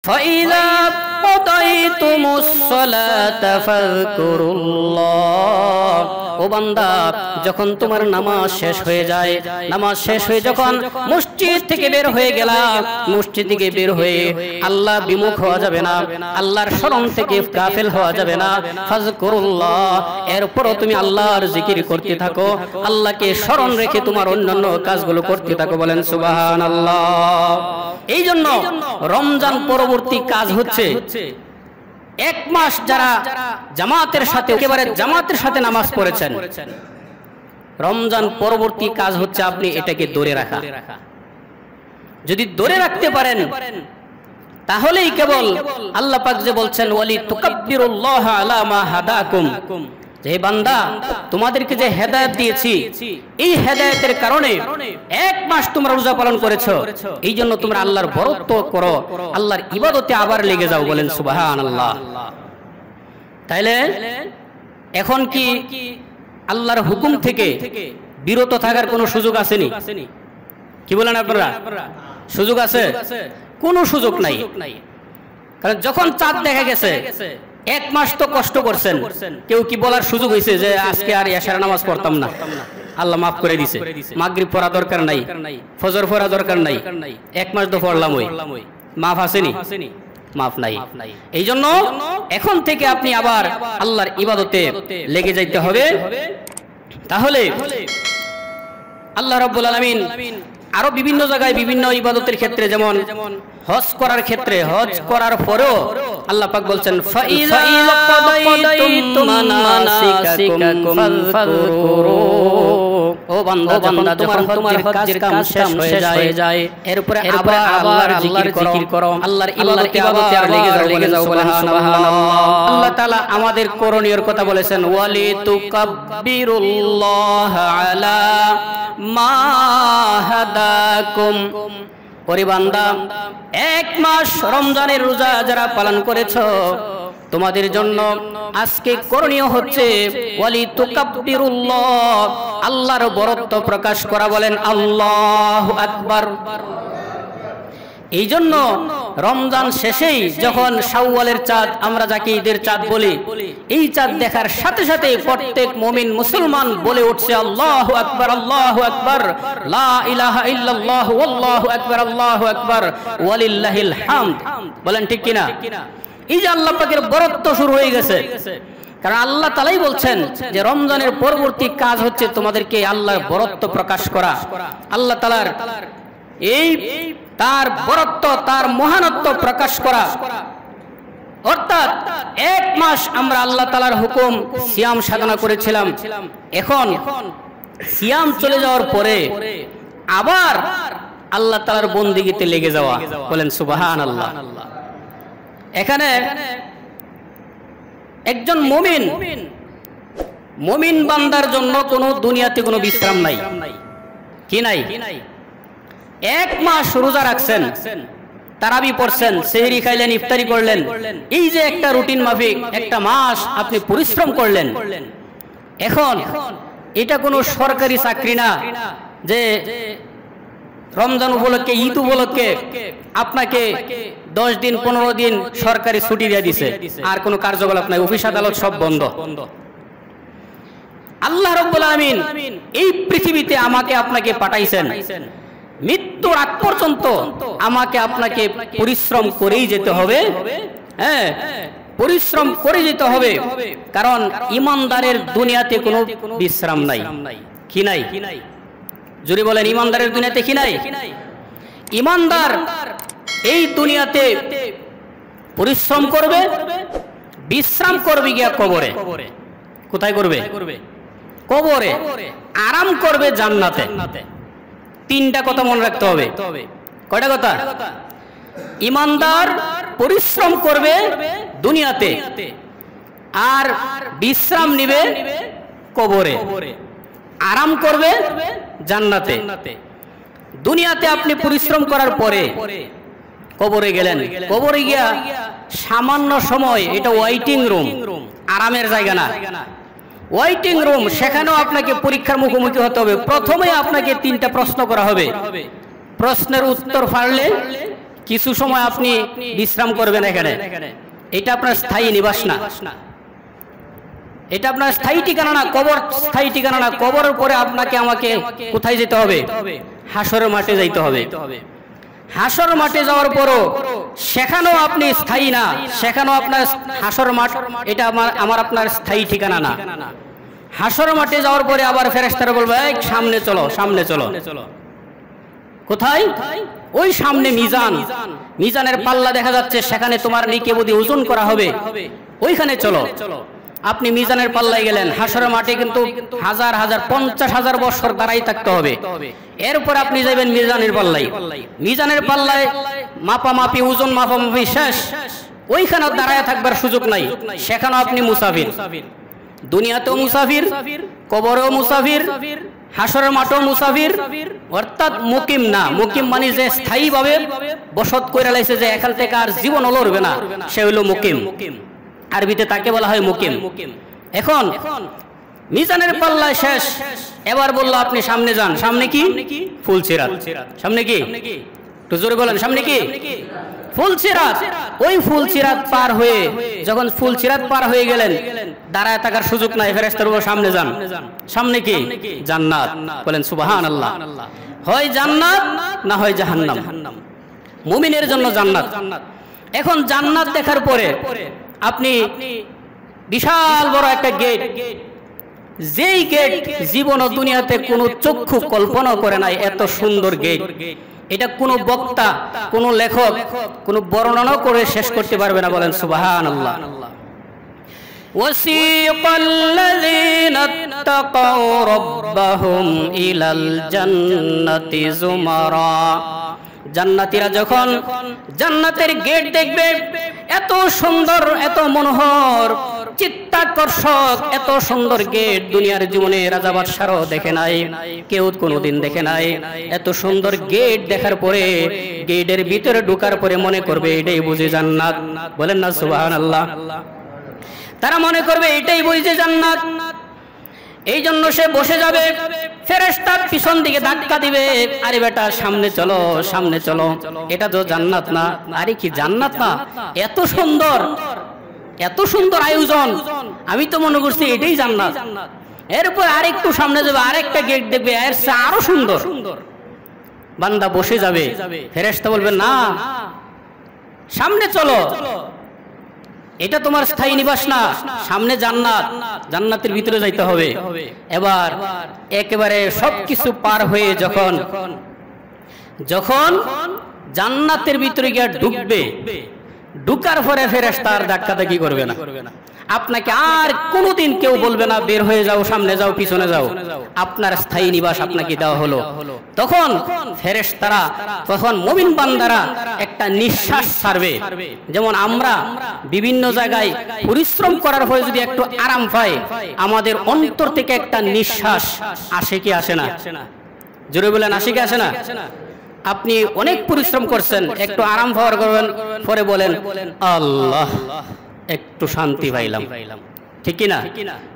فإذا قضيتم الصلاة فاذكروا الله ও বান্দা যখন তোমার নামাজ শেষ হয়ে যায়, নামাজ শেষ হয়ে যখন মসজিদ থেকে বের হয়ে গেলা, মসজিদ থেকে বের হয়ে আল্লাহ বিমুখ হওয়া যাবে না, আল্লাহর স্মরণ থেকে গাফেল হওয়া যাবে না। ফাজকুরুল্লাহ, এরপরও তুমি আল্লাহর জিকির করতে থাকো, আল্লাহকে স্মরণ রেখে তোমার অন্যান্য কাজগুলো করতে থাকো। বলেন সুবহানাল্লাহ। এই জন্য রমজান পরবর্তী কাজ হচ্ছে এক মাস যারা জামাতের সাথে একেবারে জামাতের সাথে নামাজ পড়েছেন, রমজান পরবর্তী কাজ হচ্ছে আপনি এটাকে ধরে রাখা। যদি ধরে রাখতে পারেন তাহলেই কেবল আল্লাহ পাক যে বলছেন ওয়ালি তুকাব্বিরুল্লাহ আলা মা হাদাকুম, যে বান্দা তোমাদেরকে যে হেদায়েত দিয়েছি, এই হেদায়েতের কারণে এক মাস তোমরা রোজা পালন করেছো, এই জন্য তোমরা আল্লাহর বরত্ব করো, আল্লাহর ইবাদতে আবার লেগে যাও। বলেন সুবহানাল্লাহ। তাইলে এখন কি আল্লাহর হুকুম থেকে বিরত থাকার কোনো সুযোগ আসেনি? কি বলেন আপনারা? সুযোগ আছে? কোনো সুযোগ নাই। কারণ যখন চাঁদ দেখা গেছে এক মাস তো কষ্ট করছেন, কেউ কি বলার সুযোগ হয়েছে যে আজকে আর এশার নামাজ পড়তাম না, আল্লাহ মাফ করে দিছে, মাগরিব পড়া দরকার নাই, ফজর পড়া দরকার নাই, এক মাস তো পড়লাম, ওই মাফ আসেনি? মাফ নাই। এই জন্য এখন থেকে আপনি আবার আল্লাহর ইবাদতে লেগে যাইতে হবে। তাহলে আল্লাহ রাব্বুল আলামিন আরো বিভিন্ন জায়গায় বিভিন্ন ইবাদতের ক্ষেত্রে, যেমন হজ করার ক্ষেত্রে, হজ করার পরেও আল্লাহ পাক বলছেন ফাইযা কাদাইতুম মানাসিকাকুম ফাযকুরু, ও বান্দা যখন তোমার হজ্জের কাম শেষ হয়ে যায় এরপরে আবার আল্লাহর জিকির করো, আল্লাহর ইবাদতে আবার লেগে যাও। সুবহানাল্লাহ। আল্লাহ তাআলা আমাদের করণীয়র কথা বলেছেন ওয়ালি তুকাব্বিরুল্লাহ আলা মা হাদাকুম। ওরে বান্দা, এক মাস রমজানের রোজা যারা পালন করেছো, তোমাদের জন্য আজকে করণীয় হচ্ছে ওয়ালি তুকাব্বিরুল্লাহ, আল্লাহর বরত্ব প্রকাশ করা। বলেন আল্লাহু আকবার। এই জন্য রমজান শেষেই যখন শাওয়ালের চাঁদ, আমরা যাকে ঈদের চাঁদ বলি, এই চাঁদ দেখার সাথে সাথে প্রত্যেক মুমিন মুসলমান বলে উঠছে আল্লাহু আকবার, আল্লাহু আকবার, লা ইলাহা ইল্লাল্লাহ, আল্লাহু আকবার, আল্লাহু আকবার, ওয়ালিল্লাহিল হামদ। বলেন ঠিক কিনা? এই যে আল্লাহ পাকের বরত্ব শুরু হয়ে গেছে, কারণ আল্লাহ তাআলাই বলছেন যে রমজানের পরবর্তী কাজ হচ্ছে তোমাদেরকে আল্লাহর বরত্ব প্রকাশ করা, আল্লাহ তাআলার এই তার বরত্ব, তার মহানত্ব প্রকাশ করা। অর্থাৎ এক মাস আমরা আল্লাহ তাআলার হুকুম সিয়াম সাধনা করেছিলাম, এখন সিয়াম চলে যাওয়ার পরে আবার আল্লাহ তাআলার বন্দেগীতে লেগে যাওয়া। বলেন সুবহানাল্লাহ। এখানে একজন মুমিন বান্দার জন্য কোনো দুনিয়াতে কোনো বিশ্রাম নাই। কি নাই? এক মাস রোজা রাখছেন, তারাবি পড়ছেন, সেহরি খাইলেন, ইফতারি করলেন, এই যে একটা রুটিন মাফিক একটা মাস আপনি পরিশ্রম করলেন। এখন এটা কোনো সরকারি চাকরি না যে রমজান উপলক্ষে, ঈদ উপলক্ষে আপনাকে 10 দিন 15 দিন সরকারি ছুটি দিয়ে দিছে, আর কোনো কার্যকলাপ নাই, অফিস আদালত সব বন্ধ। আল্লাহ রাব্বুল আলামিন এই পৃথিবীতে আমাকে আপনাকে পাঠাইছেন, মৃত্যুর আগ পর্যন্ত আমাকে আপনাকে পরিশ্রম করেই যেতে হবে। হ্যাঁ, পরিশ্রম করে যেতে হবে, কারণ ইমানদারের দুনিয়াতে কোনো বিশ্রাম নাই। কি নাই? জোরে বলেন, ইমানদারের দুনিয়াতে কি নাই? ইমানদার এই দুনিয়াতে পরিশ্রম করবে, বিশ্রাম করবে গিয়া কবরে। কোথায় করবে? কবরে। আরাম করবে জান্নাতে। তিনটা কথা মনে রাখতে হবে। কয়টা কথা? ইমানদার পরিশ্রম করবে দুনিয়াতে, আর বিশ্রাম নিবে কবরে, আরাম করবে জান্নাতে। দুনিয়াতে আপনি পরিশ্রম করার পরে কবরে গেলেন, কবরে গিয়া সামান্য সময়, এটা ওয়াইটিং রুম, আরামের জায়গা না, ওয়াইটিং রুম। সেখানেও আপনাকে পরীক্ষার মুখোমুখি হতে হবে। প্রথমে আপনাকে 3টা প্রশ্ন করা হবে, প্রশ্নের উত্তর পারলে কিছু সময় আপনি বিশ্রাম করবেন এখানে, এটা আপনার স্থায়ী নিবাস না, এটা আপনার স্থায়ী ঠিকানা না, কবর স্থায়ী ঠিকানা না। কবরের পরে আপনাকে আমাকে কোথায় যেতে হবে? হাসরের মাঠে যাইতে হবে। হাসর মাঠে যাওয়ার পরও সেখানেও আপনি স্থায়ী না, সেখানেও আপনার হাসর মাঠ এটা আমার আপনার স্থায়ী ঠিকানা না। হাসর মাঠে যাওয়ার পরে আবার ফেরেশতারা বলবে এই সামনে চলো, সামনে চলো। কোথায়? ওই সামনে মিজান, মিজানের পাল্লা দেখা যাচ্ছে, সেখানে তোমার নেকি বদি ওজন করা হবে, ওইখানে চলো। আপনি মিজানের পাল্লায় গেলেন, হাসরের মাঠে কিন্তু হাজার হাজার 50,000 বছর দাঁড়াই থাকতে হবে। এরপর আপনি যাবেন মিজানের পাল্লায়, মিজানের পাল্লায় মাপামাপি ওজন মাপামাপি শেষ, ওইখানেও দাঁড়ায় থাকবার সুযোগ নাই, সেখানেও আপনি মুসাফির। দুনিয়াতেও মুসাফির, কবরেও মুসাফির, হাসরের মাঠেও মুসাফির, অর্থাৎ মুকিম না। মুকিম মানে যে স্থায়ীভাবে বসত করে লাইছে, যে এখান থেকে আর জীবন লড়বে না, সে হইল মুকিম। আরবিতে তাকে বলা হয় মুকিম। এখন মিজানের পাল্লা শেষ, এবার বললো আপনি সামনে যান। সামনে কি? ফুলসিরাত। সামনে কি? একটু জোরে বলেন, সামনে কি? ফুলসিরাত। ওই ফুলসিরাত পার হয়ে যখন ফুলসিরাত পার হয়ে গেলেন, দাঁড়ায় থাকার সুযোগ নাই, ফেরেশতারা বলল সামনে যান। সামনে কি? জান্নাত। বলেন সুবহানাল্লাহ। হয় জান্নাত না হয় জাহান্নাম। মুমিনের জন্য জান্নাত। এখন জান্নাত দেখার পরে আপনি বিশাল বড় একটা গেট, যেই গেট জীবন ও দুনিয়াতে কোনো চক্ষু কল্পনা করে নাই, এত সুন্দর গেট। এটা কোনো বক্তা, কোনো লেখক, কোনো বর্ণনা করে শেষ করতে পারবে না। বলেন সুবহানাল্লাহ। ওয়াসিকাল্লাযীনা তাকাউ রাব্বাহুম ইলাল জান্নাতি যুমারা। জান্নাতীরা যখন জান্নাতের গেট দেখবে, এত সুন্দর, এত মনোহর, চিত্তাকর্ষক, এত সুন্দর গেট দুনিয়ার জীবনে রাজা বাদশারও দেখে নাই, কেউ কোনোদিন দেখে নাই। এত সুন্দর গেট দেখার পরে, গেটের ভিতরে ঢোকার পরে মনে করবে এটাই বুঝি জান্নাত। বলেন না সুবহানাল্লাহ। তারা মনে করবে এটাই বুঝি জান্নাত। এই জন্য সে বসে যাবে, ফেরেশতার পিছন দিকে ধাক্কা দিবে, আরে বেটা সামনে চলো, সামনে চলো, এটা তো জান্নাত না। আরে কি জান্নাত না? এত সুন্দর, এত সুন্দর আয়োজন, আমি তো মনে করছি এটাই জান্নাত। এরপর আরেকটু সামনে যাবে, আরেকটা গেট দেখবে, এর চেয়ে আরো সুন্দর। বান্দা বসে যাবে, ফেরেশতা বলবে না, সামনে চলো, এটা তোমার স্থায়ী নিবাস না, সামনে জান্নাত, জান্নাতের ভিতরে যাইতে হবে। এবার একেবারে সবকিছু পার হয়ে যখন জান্নাতের ভিতরে গিয়ে ঢুকবে, ঢুকার পরে ফেরেশতা আর ধাক্কাধাক্কি করবে না। আপনাকে আর কোনোদিন কেউ বলবে না বের হয়ে যাও, সামনে যাও, পিছনে যাও। আপনার স্থায়ী নিবাস আপনাকে দেওয়া হলো। তখন ফেরেশতারা, তখন মুমিন বান্দারা একটা নিঃশ্বাস ছাড়বে। যেমন আমরা বিভিন্ন জায়গায় পরিশ্রম করার পরে যদি একটু আরাম পাই, আমাদের অন্তর থেকে একটা নিঃশ্বাস আসে কি আসে না? জোরে বলেন, আসে কি আসে না? আপনি অনেক পরিশ্রম করছেন, একটু আরাম পাওয়ার করবেন, পরে বলেন আল্লাহ একটু শান্তি পাইলাম, ঠিক কি না?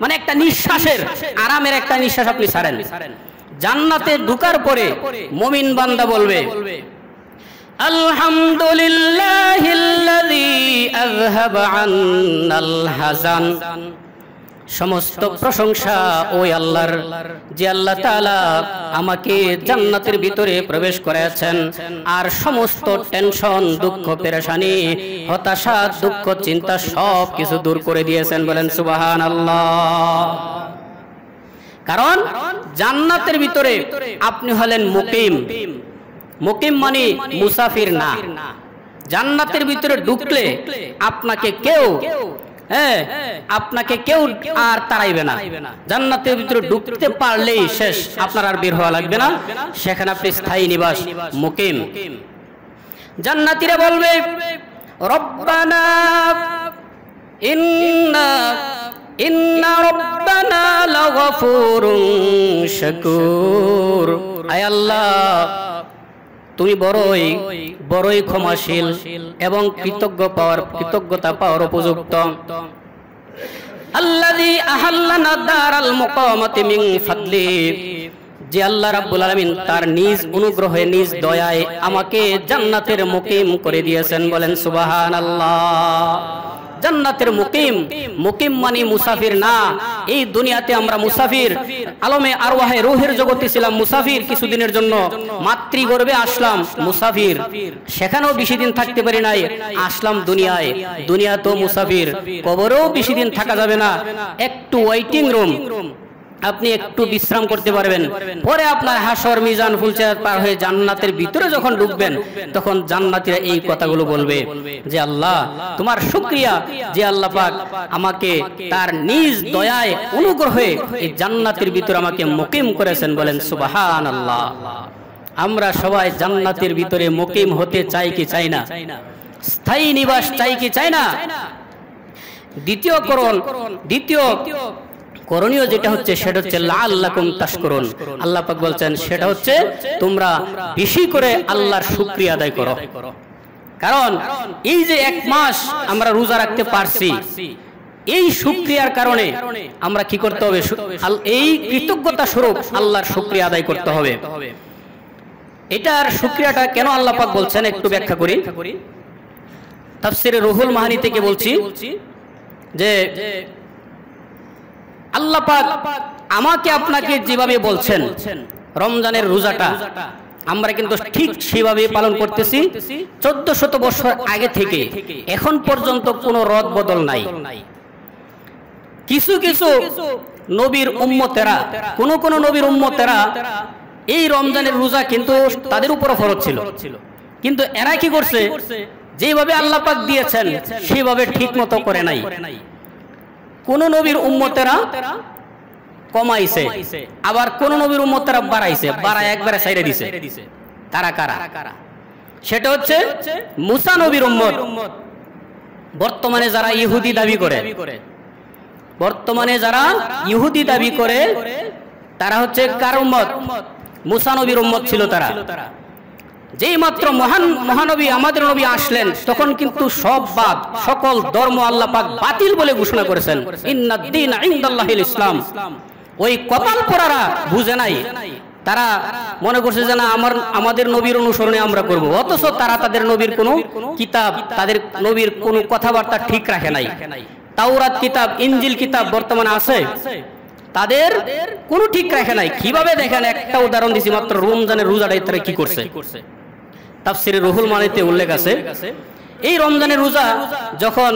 মানে একটা নিঃশ্বাসের, আরামের একটা নিঃশ্বাস আপনি ছাড়েন। জান্নাতে ঢোকার পরে মুমিন বান্দা বলবে আলহামদুলিল্লাহিল্লাযী আযহাবা আন্নাল হাযান। সমস্ত প্রশংসা ওই আল্লাহর, যে আল্লাহ তাআলা আমাকে জান্নাতের ভিতরে প্রবেশ করাচ্ছেন আর সমস্ত টেনশন, দুঃখ, পেরেশানি, হতাশা, দুঃখ, চিন্তা সব কিছু দূর করে দিয়েছেন। বলেন সুবহানাল্লাহ। কারণ জান্নাতের ভিতরে আপনি হলেন মুকিম। মুকিম মানে মুসাফির না। জান্নাতের ভিতরে ঢুকলে আপনাকে কেউ আর তাড়াইবে না। জান্নাতের ভিতরে ঢুকতে পারলেই শেষ, আপনার আর বের হওয়া লাগবে না, সেখানে আপনি স্থায়ী নিবাস, মুকিম। জান্নাতীরা বলবে রব্বানা ইন্না রব্বানা লাগফুরুন শাকুর। আয় আল্লাহ, তুমি বড়ই ক্ষমাশীল এবং কৃতজ্ঞতা পাওয়ার উপযুক্ত। আল্লাযী আহাল্লানা দারাল মুকামাতি মিন ফাদলি, যে আল্লাহ রাব্বুল আলামিন তার নিজ অনুগ্রহে নিজ দয়ায় আমাকে জান্নাতের মুকিম করে দিয়েছেন। বলেন সুবহানাল্লাহ। জান্নাতের মুকিম, মুকিম মানে মুসাফির না। এই দুনিয়াতে আমরা মুসাফির, আলমে আরওয়াহে রূহের জগতে ছিলাম মুসাফির, কিছুদিনের জন্য মাতৃগর্ভে আসলাম মুসাফির, সেখানেও বেশি দিন থাকতে পারি নাই, আসলাম দুনিয়ায়, দুনিয়া তো মুসাফির, কবরেও বেশি দিন থাকা যাবে না, একটু ওয়েটিং রুম, আপনি একটু বিশ্রাম করতে পারবেন, পরে আপনার হাসর মিজান ফুলসিরাত পার হয়ে জান্নাতের ভিতরে যখন ঢুকবেন তখন জান্নাতীরা এই কথাগুলো বলবে যে আল্লাহ তোমার শুকরিয়া যে আল্লাহ পাক আমাকে তার নিজ দয়ায় অনুগ্রহে এই জান্নাতের ভিতরে আমাকে মুকিম করেছেন। বলেন সুবহানাল্লাহ। আমরা সবাই জান্নাতের ভিতরে মুকিম হতে চাই কি চাই না? স্থায়ী নিবাস চাই কি চাই না? দ্বিতীয় করণীয় যেটা হচ্ছে সেটা হচ্ছে লাআল্লাকুম তাশকুরুন। আল্লাহ পাক বলছেন সেটা হচ্ছে তোমরা বেশি করে আল্লাহর শুকরিয়া আদায় করো। কারণ এই যে এক মাস আমরা রোজা রাখতে পারছি, এই শুকরিয়ার কারণে আমরা কি করতে হবে? এই কৃতজ্ঞতা স্বরূপ আল্লাহর শুকরিয়া আদায় করতে হবে। এটার শুকরিয়াটা কেন আল্লাহ পাক বলছেন একটু ব্যাখ্যা করি। তাফসীরে রুহুল মাহানি থেকে বলছি যে আল্লাহ পাক আমাকে আপনাকে যেভাবে বলছেন রমজানের রোজাটা আমরা কিন্তু ঠিক সেভাবে পালন করতেছি 1400 বছর আগে থেকে এখন পর্যন্ত কোনো রদ বদল নাই। কিছু কিছু নবীর উম্মতেরা, কোন নবীর উম্মতেরা এই রমজানের রোজা কিন্তু তাদের উপর ফরজ ছিল, কিন্তু এরা কি করছে? যেভাবে আল্লাহ পাক দিয়েছেন সেভাবে ঠিক মতো করে নাই। কোন নবীর উম্মতেরা কমাইছে, আবার কোন নবীর উম্মতেরা বাড়াইছে, বাড়ায় একবারে ছাইড়ে দিছে। কারা কারা? সেটা হচ্ছে মুসা নবীর উম্মত। বর্তমানে যারা ইহুদি দাবি করে, তারা হচ্ছে কার উম্মত? মুসা নবীর উম্মত ছিল তারা। যেই মাত্র মহানবী আমাদের নবী আসলেন তখন কিন্তু সব বাদ, সকল ধর্ম আল্লাহ পাক বাতিল বলে ঘোষণা করেছেন। ইন্নাদ-দীন ইনদাল্লাহিল ইসলাম। ওই কপাল পোড়ারা বুঝে নাই, তারা মনে করছে যে না আমাদের নবীর অনুসরণে আমরা করব, অথচ তারা তাদের নবীর কোনো কিতাব, তাদের নবীর কোনো কথাবার্তা ঠিক রাখে নাই। তাওরাত কিতাব, ইনজিল কিতাব বর্তমানে আছে, তাদের কোনো ঠিক রাখে নাই। কিভাবে দেখেন, একটা উদাহরণ দিছি মাত্র, রমজানের রোজাটা তারা কি করছে। তাফসীরে রুহুল মানিতে উল্লেখ আছে এই রমজানের রোজা যখন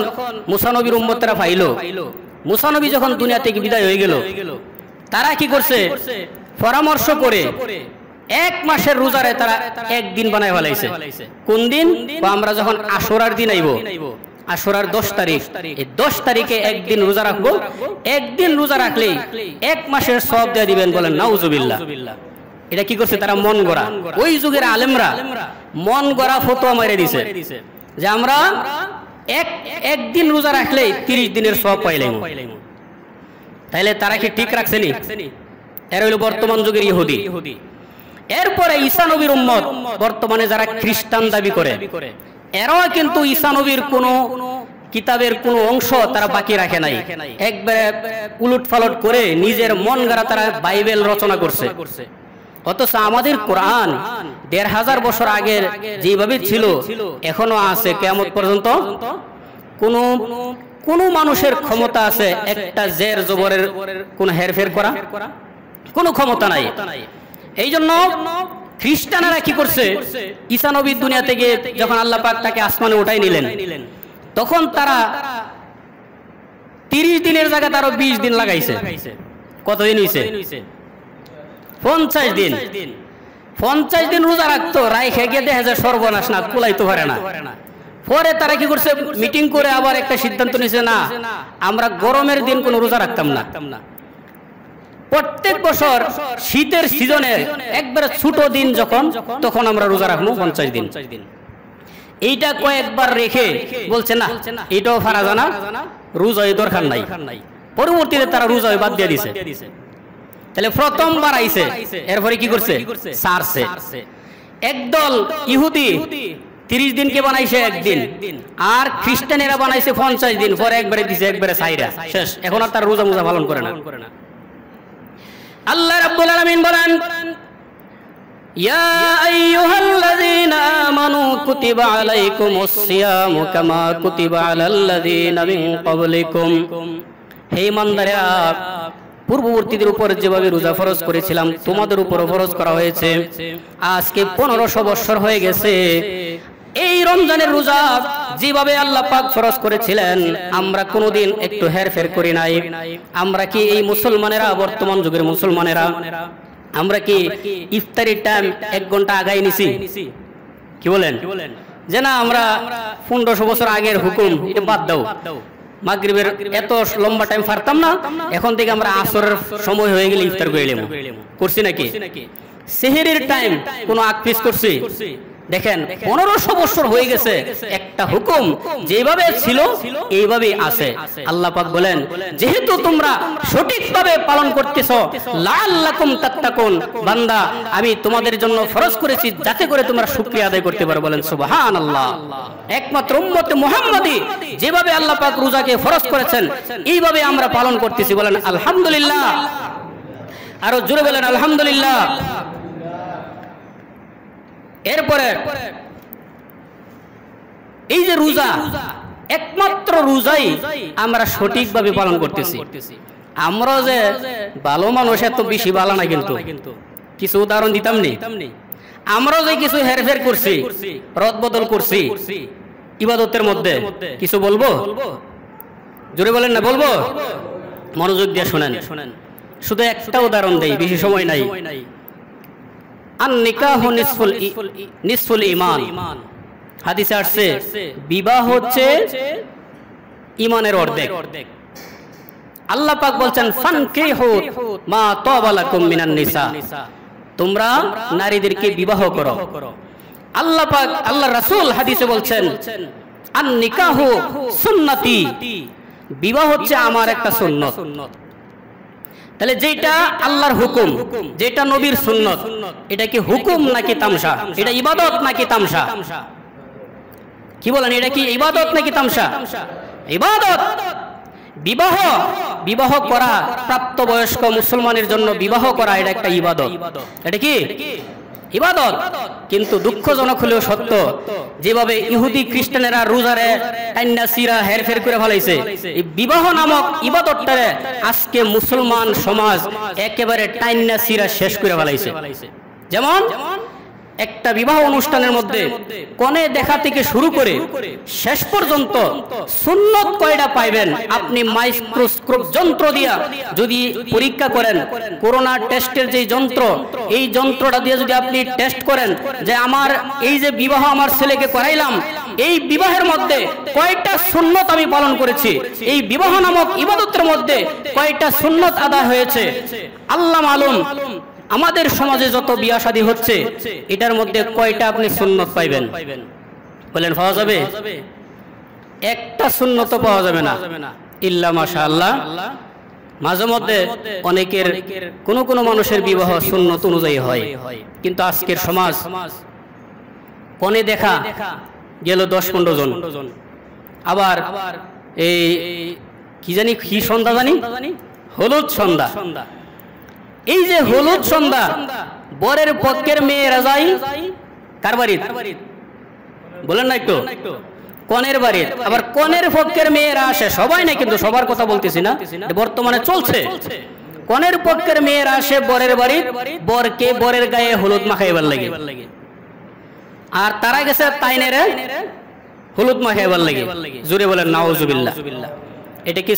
মুসা নবীর উম্মতরা পাইলো, মুসা নবী যখন দুনিয়া থেকে বিদায় হয়ে গেল, তারা কি করছে? পরামর্শ করে এক মাসের রোজারে তারা একদিন বানায় ফেলাইছে। কোন দিন? আমরা যখন আশুরার দিন আইব, আশুরার 10 তারিখ, এই 10 তারিখে একদিন রোজা রাখবো, একদিন রোজা রাখলেই এক মাসের সওয়াব দিয়ে দিবেন। বলেন নাউজুবিল্লাহ। এটা কি করছে? তারা মন গড়া, ওই যুগের আলেমরা মন গড়া ফতোয়া মেরে দিছে যে আমরা একদিন রোজা রাখলেই 30 দিনের সওয়াব পাইলাম। তাইলে তারা কি ঠিক রাখছেনি? এরা হলো বর্তমান যুগের ইহুদি। এরপরে ঈসা নবীর উম্মত, বর্তমানে যারা খ্রিস্টান দাবি করে, এরাও কিন্তু ঈসা নবীর কোনো কিতাবের কোনো অংশ তারা বাকি রাখে নাই, একবারে উলট ফালট করে নিজের মন গড়া তারা বাইবেল রচনা করছে। অথচ আমাদের কোরআন 1500 বছর আগের যেভাবে ছিল এখনো আছে কিয়ামত পর্যন্ত। কোন মানুষের ক্ষমতা আছে একটা জের জবরের কোন হেরফের করা? কোনো ক্ষমতা নাই। এই জন্য খ্রিস্টানেরা কি করছে? ঈসা নবী দুনিয়া থেকে যখন আল্লাহ পাক তাকে আসমানে উঠাই নিলেন, তখন তারা 30 দিনের জায়গায় তারা 20 দিন লাগাইছে। কতদিন হইছে? 50 দিন। 50 দিন রোজা রাখতো, রাইখে গিয়ে দেখা যায় সর্বনাশ, না কুলাইতে পারে না। পরে তারা কি করছে? মিটিং করে আবার একটা সিদ্ধান্ত নিয়েছে, না আমরা গরমের দিন কোনো রোজা রাখতাম না, প্রত্যেক বছর শীতের সিজনে একবারে ছোট দিন যখন, তখন আমরা রোজা রাখবো 50 দিন। এইটা কয়েকবার রেখে বলছে না এটাও ফারা জানা, রোজায় দরকার নাই। পরবর্তীতে তারা রোজায় বাদ দিয়ে দিছে। তাহলে প্রথমবার আইছে, এরপরে কি করছে? সারছে। একদল ইহুদি 30 দিনকে বানাইছে একদিন, আর খ্রিস্টানেরা বানাইছে 50 দিন, পরে একবারে দিছে, একবারে সাইরা শেষ। এখন আর তার রোজা মোজা পালন করে না। আল্লাহ রাব্বুল আলামিন বলেন ইয়া আইয়ুহাল্লাযীনা আমানু কুতিবা আলাইকুমুস সিয়ামু কামা কুতিবা আলাল্লাযীনা মিন ক্বাবলিকুম, হে ঈমানদাররা, পূর্ববর্তীদের উপর যেভাবে রোজা ফরজ করেছিলাম তোমাদের উপর ফরজ করা হয়েছে। আজকে 1500 বছর হয়ে গেছে, এই রমজানের রোজা যেভাবে আল্লাহ পাক ফরজ করেছিলেন আমরা কোনোদিন একটু হেরফের করি নাই। আমরা কি এই মুসলমানেরা, বর্তমান যুগের মুসলমানেরা, আমরা কি ইফতারির টাইম 1 ঘন্টা আগাই নিছি? কি বলেন? যে না আমরা 1500 বছর আগের হুকুম এটা বাদ দাও, মাগরিবের এত লম্বা টাইম পারতাম না, এখন থেকে আমরা আসরের সময় হয়ে গেলে ইফতার করে নেব, করছি নাকি? সেহরির টাইম কোনো আকপিস করছি? দেখেন 1500 বছর হয়ে গেছে, একটা হুকুম যেভাবে ছিল এইভাবেই আছে। আল্লাহ পাক বলেন যেহেতু তোমরা সঠিকভাবে পালন করতেছো, লাআল্লাকুম তাত্তাকুন, বান্দা আমি তোমাদের জন্য ফরজ করেছি যাতে করে তোমরা শুকরিয়া আদায় করতে পারো। বলেন সুবহানাল্লাহ। একমাত্র উম্মতে মুহাম্মাদি যেভাবে আল্লাহ পাক রোজাকে ফরজ করেছেন এইভাবে আমরা পালন করতেছি। বলেন আলহামদুলিল্লাহ। আরো জোরে বলেন আলহামদুলিল্লাহ। এরপরে এই যে রোজা, একমাত্র রোজাই আমরা সঠিকভাবে পালন করতেছি। আমরা যে ভালো মানুষ এত বেশি ভালো না, কিন্তু কিছু উদাহরণ দিতাম নি। আমরা যে কিছু হেরফের করছি, রদবদল করছি ইবাদতের মধ্যে, কিছু বলবো? জোরে বলেন না বলবো? মনোযোগ দিয়ে শুনেন। শুধু একটা উদাহরণ দেই, বেশি সময় নাই। আন নিকাহু নিসফুল ঈমান, হাদিসে আসছে বিবাহ হচ্ছে ঈমানের অর্ধেক। আল্লাহ পাক বলছেন ফানকিহু মা তাবা লাকুম মিনান নিসা, তোমরা নারীদেরকে বিবাহ করো। আল্লাহ পাক, আল্লাহ রাসূল হাদিসে বলছেন আন নিকাহু সুন্নতি, বিবাহ হচ্ছে আমার একটা সুন্নত। তাহলে যেটা আল্লাহর হুকুম, যেটা নবীর সুন্নত, এটা কি হুকুম নাকি তামসা? এটা ইবাদত নাকি তামসা? কি বলেন, এটা কি ইবাদত নাকি তামসা? ইবাদত। বিবাহ, বিবাহ করা প্রাপ্তবয়স্ক মুসলমানের জন্য বিবাহ করা এটা একটা ইবাদত। এটা কি ইবাদত? কিন্তু দুঃখজনক হলেও সত্য, যেভাবে ইহুদি খ্রিস্টানেরা রোজারে টাইন্না সিরা হেরফের করে ফেলাইছে, এই বিবাহ নামক ইবাদতটারে আজকে মুসলমান সমাজ একেবারে টাইন্না সিরা শেষ করে ফেলাইছে। যেমন একটা বিবাহ অনুষ্ঠানের মধ্যে কনে দেখা থেকে শুরু করে শেষ পর্যন্ত সুন্নত কয়টা পাইবেন আপনি মাইক্রোস্কোপ যন্ত্র দিয়া যদি পরীক্ষা করেন, করোনা টেস্টের যে যন্ত্র, এই যন্ত্রটা দিয়ে যদি আপনি টেস্ট করেন যে আমার এই যে বিবাহ আমার ছেলেকে করাইলাম, এই বিবাহের মধ্যে কয়টা সুন্নত আমি পালন করেছি, এই বিবাহ নামক ইবাদতের মধ্যে কয়টা সুন্নত আদায় হয়েছে, আল্লাহ মালুম। আমাদের সমাজে যত বিয়া শাদী হচ্ছে এটার মধ্যে কয়টা আপনি সুন্নত পাইবেন? বলেন পাওয়া যাবে? একটা সুন্নত পাওয়া যাবে না, ইল্লা মাশাআল্লাহ। মাঝে মধ্যে অনেকের কোন কোন মানুষের বিবাহ সুন্নত অনুযায়ী হয়, কিন্তু আজকের সমাজ কনে দেখা গেল 10-15 জন, আবার এই কি জানি কি সন্ধ্যা জানি, হলুদ সন্ধ্যা। এই যে হলুদ সন্ধ্যা, বরের পক্ষের মেয়েরা যায় কার বাড়ির? বলেন না একটু, কনের বাড়ির। আবার কনের পক্ষের মেয়েরা আসে, সবাই না কিন্তু, সবার কথা বলতেছি না, বর্তমানে চলছে। কনের পক্ষের মেয়েরা আসে বরের বাড়ির, বরকে বরের গায়ে হলুদ মাখাইবার লাগে, আর তারা গেছে তাইনেরে হলুদ মাখাইবার লাগে। জোরে বলেন নাউজুবিল্লাহ। এটা কি